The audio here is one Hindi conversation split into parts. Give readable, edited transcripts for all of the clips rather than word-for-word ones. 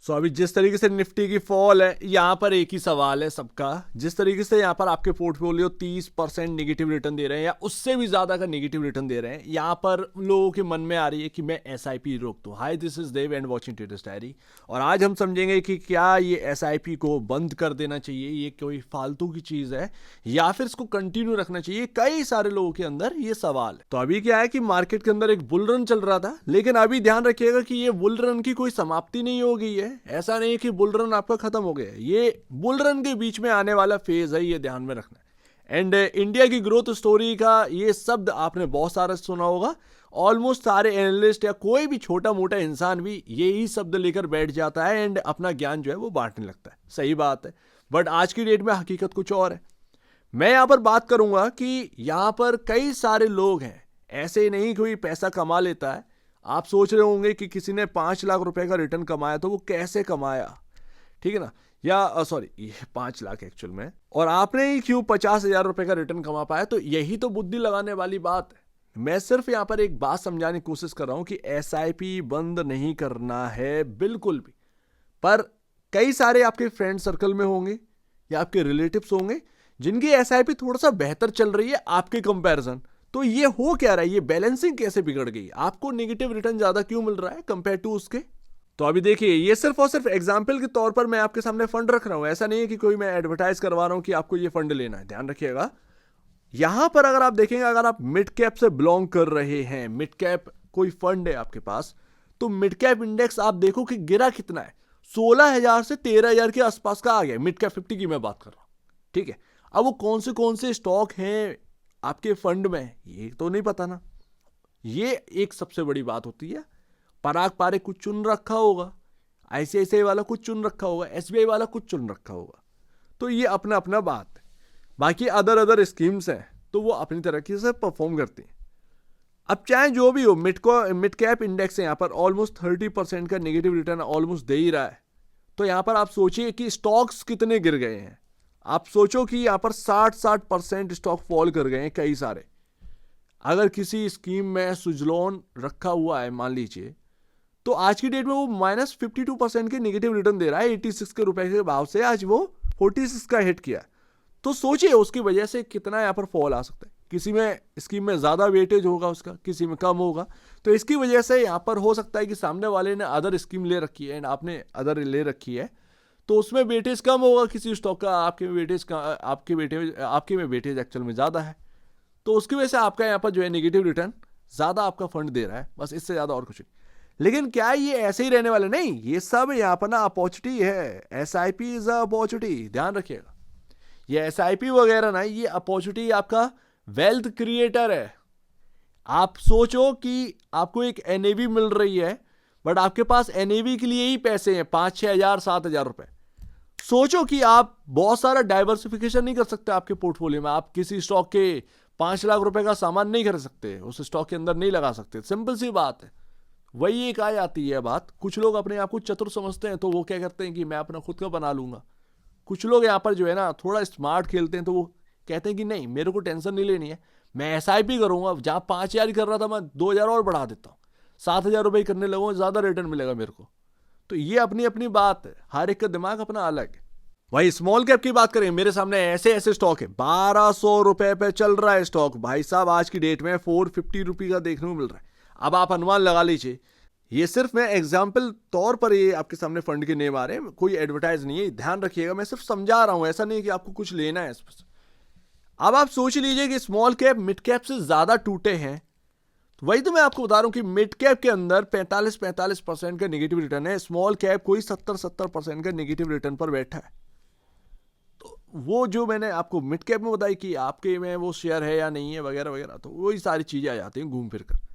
सो अभी जिस तरीके से निफ्टी की फॉल है, यहाँ पर एक ही सवाल है सबका, जिस तरीके से यहाँ पर आपके पोर्टफोलियो 30% नेगेटिव रिटर्न दे रहे हैं या उससे भी ज्यादा का नेगेटिव रिटर्न दे रहे हैं, यहाँ पर लोगों के मन में आ रही है कि मैं एसआईपी रोक दूं। Hi, this is Dev and watching traders diary, और आज हम समझेंगे कि क्या ये एसआईपी को बंद कर देना चाहिए, ये कोई फालतू की चीज है, या फिर इसको कंटिन्यू रखना चाहिए। कई सारे लोगों के अंदर ये सवाल है। तो अभी क्या है कि मार्केट के अंदर एक बुल रन चल रहा था, लेकिन अभी ध्यान रखिएगा कि ये बुल रन की कोई समाप्ति नहीं हो गई है। ऐसा नहीं है कि बुल रन आपका खत्म हो गया है, ये बुल रन के बीच में आने वाला फेज है, ये ध्यान में रखना है। एंड इंडिया की ग्रोथ स्टोरी का ये शब्द आपने बहुत सारा सुना होगा। ऑलमोस्ट सारे एनालिस्ट या कोई भी छोटा मोटा इंसान भी यही शब्द लेकर बैठ जाता है एंड अपना ज्ञान जो है वो बांटने लगता है। सही बात है, बट आज की डेट में हकीकत कुछ और है। मैं यहां पर बात करूंगा कि यहां पर कई सारे लोग हैं, ऐसे नहीं कोई पैसा कमा लेता है। आप सोच रहे होंगे कि किसी ने 5 लाख रुपए का रिटर्न कमाया तो वो कैसे कमाया, ठीक है ना, या सॉरी ये 5 लाख एक्चुअल में, और आपने ही क्यों 50,000 रुपए का रिटर्न कमा पाया। तो यही तो बुद्धि लगाने वाली बात है। मैं सिर्फ यहां पर एक बात समझाने की कोशिश कर रहा हूं कि एसआईपी बंद नहीं करना है बिल्कुल भी। पर कई सारे आपके फ्रेंड सर्कल में होंगे या आपके रिलेटिव्स होंगे जिनकी एसआईपी थोड़ा सा बेहतर चल रही है आपके कंपैरिजन। तो ये हो क्या रहा है, ये बैलेंसिंग कैसे बिगड़ गई, आपको नेगेटिव रिटर्न ज्यादा क्यों मिल रहा है कंपेयर टू उसके। तो अभी देखिए, ये सिर्फ और सिर्फ एग्जाम्पल के तौर पर मैं आपके सामने फंड रख रहा हूं। ऐसा नहीं है कि कोई मैं एडवर्टाइज करवा रहा हूं कि आपको ये फंड लेना है। ध्यान रखिएगा, यहां पर अगर आप देखेंगे, अगर आप मिड कैप से बिलोंग कर रहे हैं, मिड कैप कोई फंड है आपके पास, तो मिड कैप इंडेक्स आप देखो कि गिरा कितना है, 16,000 से 13,000 के आसपास का आ गया। मिड कैप 50 की मैं बात कर रहा हूं, ठीक है। अब वो कौन से स्टॉक हैं आपके फंड में, ये तो नहीं पता ना। ये एक सबसे बड़ी बात होती है। पराग पारे कुछ चुन रखा होगा, आईसीआईसीआई वाला कुछ चुन रखा होगा, एसबीआई वाला कुछ चुन रखा होगा। तो ये अपना अपना बात है। बाकी अदर स्कीम्स हैं तो वो अपनी तरीके से परफॉर्म करती हैं। अब चाहे जो भी हो, मिड कैप इंडेक्स है यहाँ पर ऑलमोस्ट 30% का नेगेटिव रिटर्न ऑलमोस्ट दे ही रहा है। तो यहाँ पर आप सोचिए कि स्टॉक्स कितने गिर गए हैं। आप सोचो कि यहाँ पर 60% स्टॉक फॉल कर गए हैं कई सारे। अगर किसी स्कीम में सुजलॉन रखा हुआ है मान लीजिए, तो आज की डेट में वो -52% के नेगेटिव रिटर्न दे रहा है। 86 के रुपए के भाव से आज वो 46 का हिट किया। तो सोचिए उसकी वजह से कितना यहाँ पर फॉल आ सकता है। किसी में स्कीम में ज्यादा वेटेज होगा उसका, किसी में कम होगा। तो इसकी वजह से यहाँ पर हो सकता है कि सामने वाले ने अदर स्कीम ले रखी है एंड आपने अदर ले रखी है, तो उसमें वेटेज कम होगा किसी स्टॉक का, आपके में वेटेज एक्चुअल में ज्यादा है। तो उसकी वजह से आपका यहाँ पर जो है नेगेटिव रिटर्न ज्यादा आपका फंड दे रहा है, बस इससे ज्यादा और कुछ नहीं। लेकिन क्या ये ऐसे ही रहने वाले नहीं, ये सब यहाँ पर ना अपॉर्चुनिटी है। एसआईपी इज अपॉर्चुनिटी, ध्यान रखिएगा। ये एसआईपी वगैरह ना, ये अपॉर्चुनिटी आपका वेल्थ क्रिएटर है। आप सोचो कि आपको एक एनएवी मिल रही है, बट आपके पास एनएवी के लिए ही पैसे हैं 5-6 हजार 7,000 रुपए। सोचो कि आप बहुत सारा डाइवर्सिफिकेशन नहीं कर सकते आपके पोर्टफोलियो में। आप किसी स्टॉक के 5 लाख रुपए का सामान नहीं खरीद सकते, उस स्टॉक के अंदर नहीं लगा सकते। सिंपल सी बात है। वही एक आ जाती है बात, कुछ लोग अपने आप को चतुर समझते हैं तो वो क्या करते हैं कि मैं अपना खुद का बना लूंगा। कुछ लोग यहाँ पर जो है ना थोड़ा स्मार्ट खेलते हैं, तो वो कहते हैं कि नहीं, मेरे को टेंशन नहीं लेनी है, मैं एसआईपी करूंगा। जहां 5,000 कर रहा था मैं 2,000 और बढ़ा देता हूँ, 7,000 रुपए करने लगूंगा, ज्यादा रिटर्न मिलेगा मेरे को। तो ये अपनी अपनी बात है, हर एक का दिमाग अपना अलग है। भाई स्मॉल कैप की बात करें, मेरे सामने ऐसे स्टॉक है, 1,200 रुपए पे चल रहा है स्टॉक भाई साहब। आज की डेट में 450 रुपए का देखने को मिल रहा है। अब आप अनुमान लगा लीजिए, ये सिर्फ मैं एग्जाम्पल तौर पर ये आपके सामने फंड के नेम आ रहे हैं, कोई एडवर्टाइज नहीं है, ध्यान रखिएगा। मैं सिर्फ समझा रहा हूं, ऐसा नहीं कि आपको कुछ लेना है इसमें। अब आप सोच लीजिए कि स्मॉल कैप मिड कैप से ज्यादा टूटे हैं। तो वही तो मैं आपको बता रहा हूं कि मिड कैप के अंदर 45% का नेगेटिव रिटर्न है, स्मॉल कैप कोई 70% का नेगेटिव रिटर्न पर बैठा है। तो वो जो मैंने आपको मिड कैप में बताई कि आपके में वो शेयर है या नहीं है वगैरह वगैरह, तो वही सारी चीजें आ जाती हैं घूम फिर कर।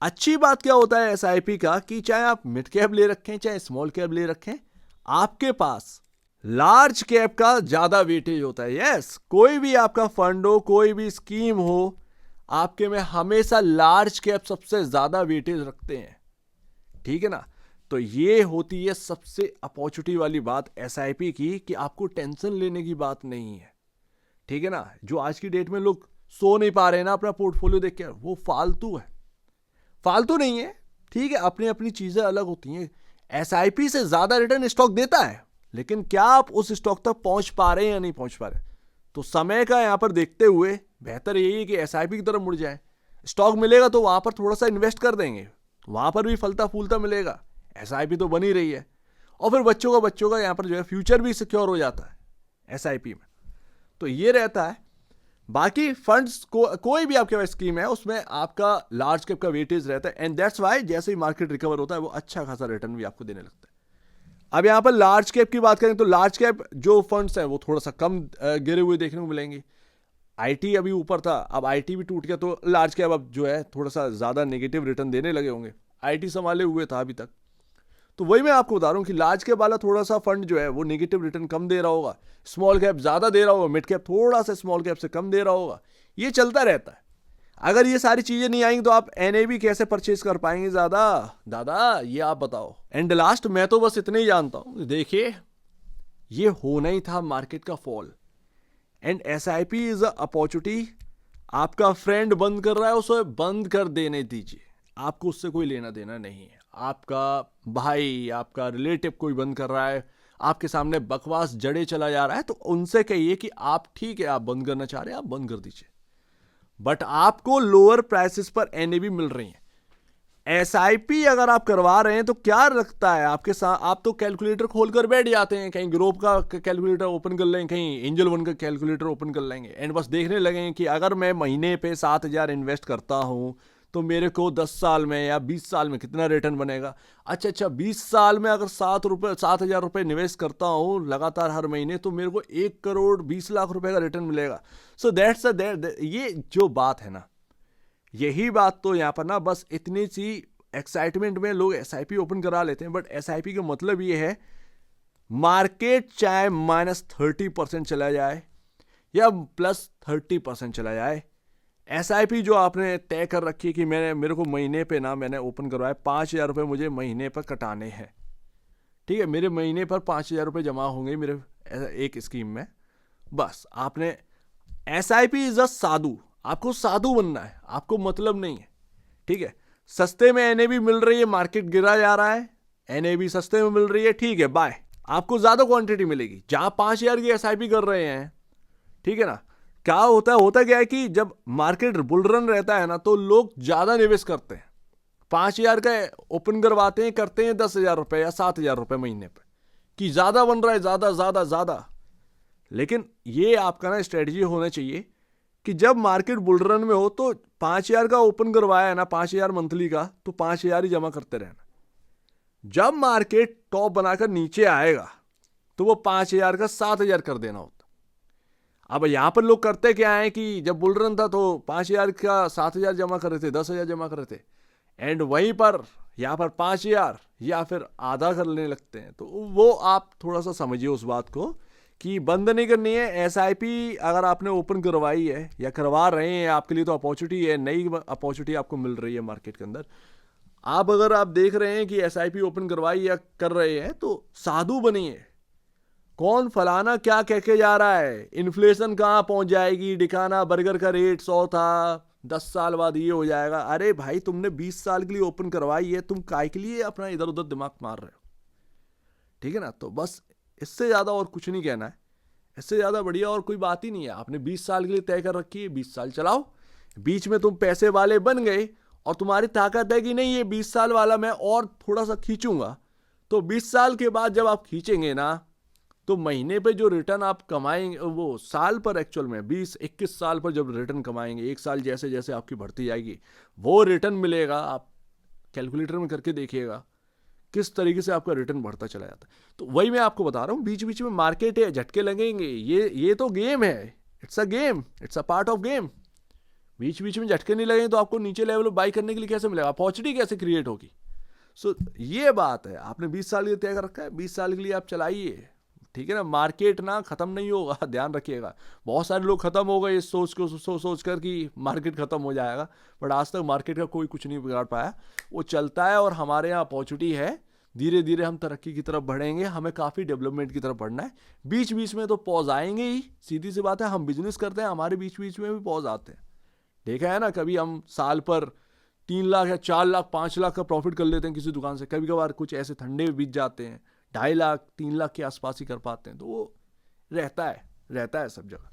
अच्छी बात क्या होता है एसआईपी का कि चाहे आप मिड कैप ले रखें चाहे स्मॉल कैप ले रखें, आपके पास लार्ज कैप का ज्यादा वेटेज होता है। यस, कोई भी आपका फंड हो, कोई भी स्कीम हो, आपके में हमेशा लार्ज कैप सबसे ज्यादा वेटेज रखते हैं, ठीक है ना। तो ये होती है सबसे अपॉर्चुनिटी वाली बात एसआईपी की, कि आपको टेंशन लेने की बात नहीं है, ठीक है ना। जो आज की डेट में लोग सो नहीं पा रहे हैं ना अपना पोर्टफोलियो देख के, वो फालतू है। फालतू नहीं है, ठीक है, अपनी अपनी चीजें अलग होती हैं। एसआईपी से ज्यादा रिटर्न स्टॉक देता है, लेकिन क्या आप उस स्टॉक तक पहुंच पा रहे हैं या नहीं पहुंच पा रहे? तो समय का यहां पर देखते हुए बेहतर यही है कि एसआईपी की तरफ मुड़ जाए। स्टॉक मिलेगा तो वहां पर थोड़ा सा इन्वेस्ट कर देंगे, वहां पर भी फलता फूलता मिलेगा, एसआईपी तो बनी रही है। और फिर बच्चों का यहां पर जो है फ्यूचर भी सिक्योर हो जाता है एसआईपी में। तो ये रहता है। बाकी फंड्स कोई भी आपके पास स्कीम है उसमें आपका लार्ज कैप का वेटेज रहता है, एंड दैट्स वाई जैसे ही मार्केट रिकवर होता है वो अच्छा खासा रिटर्न भी आपको देने लगता है। अब यहां पर लार्ज कैप की बात करें तो लार्ज कैप जो फंड्स हैं वो थोड़ा सा कम गिरे हुए देखने को मिलेंगे। आईटी अभी ऊपर था, अब आईटी भी टूट गया, तो लार्ज कैप अब जो है थोड़ा सा ज्यादा नेगेटिव रिटर्न देने लगे होंगे। आईटी संभाले हुए था अभी तक। तो वही मैं आपको बता रहा हूं कि लार्ज कैप वाला थोड़ा सा फंड जो है वो नेगेटिव रिटर्न कम दे रहा होगा, स्मॉल कैप ज्यादा दे रहा होगा, मिड कैप थोड़ा सा स्मॉल कैप से कम दे रहा होगा। ये चलता रहता है। अगर ये सारी चीजें नहीं आएंगी तो आप एनएबी कैसे परचेज कर पाएंगे ज्यादा? दादा ये आप बताओ। एंड लास्ट मैं तो बस इतने ही जानता हूं, देखिए ये होना ही था मार्केट का fall, and SIP is a opportunity. आपका फ्रेंड बंद कर रहा है, उसे बंद कर देने दीजिए, आपको उससे कोई लेना देना नहीं है। आपका भाई, आपका रिलेटिव कोई बंद कर रहा है, आपके सामने बकवास जड़े चला जा रहा है, तो उनसे कहिए कि आप ठीक है, आप बंद करना चाह रहे हैं, आप बंद कर दीजिए, बट आपको लोअर प्राइसेस पर एनएबी मिल रही है। एसआईपी अगर आप करवा रहे हैं तो क्या लगता है आपके साथ, आप तो कैलकुलेटर खोलकर बैठ जाते हैं, कहीं ग्रोव का कैलकुलेटर ओपन कर लेंगे, कहीं एंजल वन का कैलकुलेटर ओपन कर लेंगे, एंड बस देखने लगेंगे कि अगर मैं महीने पे 7,000 इन्वेस्ट करता हूं तो मेरे को 10 साल में या 20 साल में कितना रिटर्न बनेगा। अच्छा 20 साल में अगर 7,000 रुपये निवेश करता हूं लगातार हर महीने, तो मेरे को 1,20,00,000 रुपए का रिटर्न मिलेगा। सो दैट्स ये जो बात है ना, यही बात तो यहाँ पर ना बस इतनी सी एक्साइटमेंट में लोग एसआईपी ओपन करा लेते हैं, बट एसआईपी का मतलब ये है मार्केट चाहे -30% चला जाए या +30% चला जाए, एसआईपी जो आपने तय कर रखी है कि मेरे को महीने पे ना, मैंने ओपन करवाया 5,000 रुपये मुझे महीने पर कटाने हैं, ठीक है, मेरे महीने पर 5,000 रुपये जमा होंगे मेरे एक स्कीम में। बस आपने एसआईपी इज अ साधु, आपको साधु बनना है, आपको मतलब नहीं है, ठीक है। सस्ते में एनएबी मिल रही है, मार्केट गिरा जा रहा है, एनएबी सस्ते में मिल रही है, ठीक है बाय, आपको ज्यादा क्वांटिटी मिलेगी। जहां 5,000 की एसआईपी कर रहे हैं, ठीक है ना, क्या होता क्या है कि जब मार्केट बुल रन रहता है ना तो लोग ज्यादा निवेश करते हैं, 5,000 का ओपन करवाते हैं, करते हैं 10,000 रुपए या 7,000 रुपए महीने पर, कि ज्यादा बन रहा है, ज्यादा ज्यादा ज्यादा। लेकिन ये आपका ना स्ट्रेटजी होना चाहिए कि जब मार्केट बुल रन में हो तो 5,000 का ओपन करवाया है ना, 5,000 मंथली का, तो 5,000 ही जमा करते रहना। जब मार्केट टॉप बनाकर नीचे आएगा तो वो 5,000 का 7,000 कर देना होता। अब यहां पर लोग करते क्या है कि जब बुल रन था तो 5,000 का 7,000 जमा कर रहे थे, 10,000 जमा कर रहे थे, एंड वहीं पर यहां पर 5,000 या फिर आधा कर लेने लगते हैं। तो वो आप थोड़ा सा समझिए उस बात को कि बंद नहीं करनी है एसआईपी। अगर आपने ओपन करवाई है या करवा रहे हैं, आपके लिए तो अपॉर्चुनिटी है, नई अपॉर्चुनिटी आपको मिल रही है मार्केट के अंदर। अगर आप देख रहे हैं कि एसआईपी ओपन करवाई या कर रहे हैं तो साधु बनिए। कौन फलाना क्या कह के जा रहा है, इन्फ्लेशन कहाँ पहुंच जाएगी, दिखाना बर्गर का रेट 100 था, 10 साल बाद ये हो जाएगा। अरे भाई तुमने 20 साल के लिए ओपन करवाई है, तुम काय के लिए अपना इधर उधर दिमाग मार रहे हो, ठीक है ना। तो बस इससे ज्यादा और कुछ नहीं कहना है, इससे ज्यादा बढ़िया और कोई बात ही नहीं है। आपने 20 साल के लिए तय कर रखी है, 20 साल चलाओ। बीच में तुम पैसे वाले बन गए और तुम्हारी ताकत है कि नहीं ये 20 साल वाला मैं और थोड़ा सा खींचूंगा, तो 20 साल के बाद जब आप खींचेंगे ना तो महीने पे जो रिटर्न आप कमाएंगे, वो साल पर एक्चुअल में 20-21 साल पर जब रिटर्न कमाएंगे, एक साल जैसे जैसे आपकी बढ़ती जाएगी वो रिटर्न मिलेगा। आप कैलकुलेटर में करके देखिएगा किस तरीके से आपका रिटर्न बढ़ता चला जाता है। तो वही मैं आपको बता रहा हूँ, बीच बीच में मार्केट है, झटके लगेंगे, ये तो गेम है, it's a game, it's a part of game. बीच बीच में झटके नहीं लगेंगे तो आपको नीचे लेवल बाई करने के लिए कैसे मिलेगा, अपॉर्चुनिटी कैसे क्रिएट होगी। सो ये बात है, आपने 20 साल के लिए तय कर रखा है, 20 साल के लिए आप चलाइए, ठीक है ना। मार्केट ना खत्म नहीं होगा, ध्यान रखिएगा। बहुत सारे लोग खत्म हो गए इस सोच कर कि मार्केट खत्म हो जाएगा, बट आज तक मार्केट का कोई कुछ नहीं बिगाड़ पाया, वो चलता है। और हमारे यहाँ अपॉर्चुनिटी है, धीरे धीरे हम तरक्की की तरफ बढ़ेंगे, हमें काफ़ी डेवलपमेंट की तरफ बढ़ना है। बीच बीच में तो पॉज आएंगे ही, सीधी सी बात है, हम बिजनेस करते हैं, हमारे बीच बीच में भी पॉज आते हैं। देखा है ना, कभी हम साल पर 3 लाख या 4 लाख 5 लाख का प्रॉफिट कर लेते हैं किसी दुकान से, कभी कभार कुछ ऐसे ठंडे बीत जाते हैं, 2.5 लाख 3 लाख के आसपास ही कर पाते हैं, तो वो रहता है सब जगह।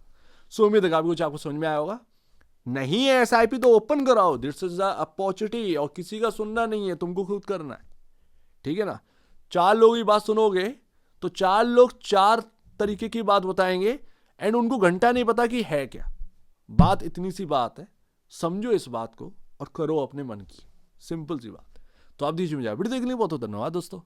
सो उम्मीद है काफी कुछ आपको समझ में आया होगा। नहीं है SIP तो ओपन कराओ, दिस इज द अपॉर्चुनिटी, और किसी का सुनना नहीं है, तुमको खुद करना है, ठीक है ना। 4 लोगों की बात सुनोगे तो 4 लोग 4 तरीके की बात बताएंगे, एंड उनको घंटा नहीं पता कि है क्या बात। इतनी सी बात है, समझो इस बात को और करो अपने मन की, सिंपल सी बात। तो आप दीजिए मुझे वीडियो देखने बहुत धन्यवाद दोस्तों।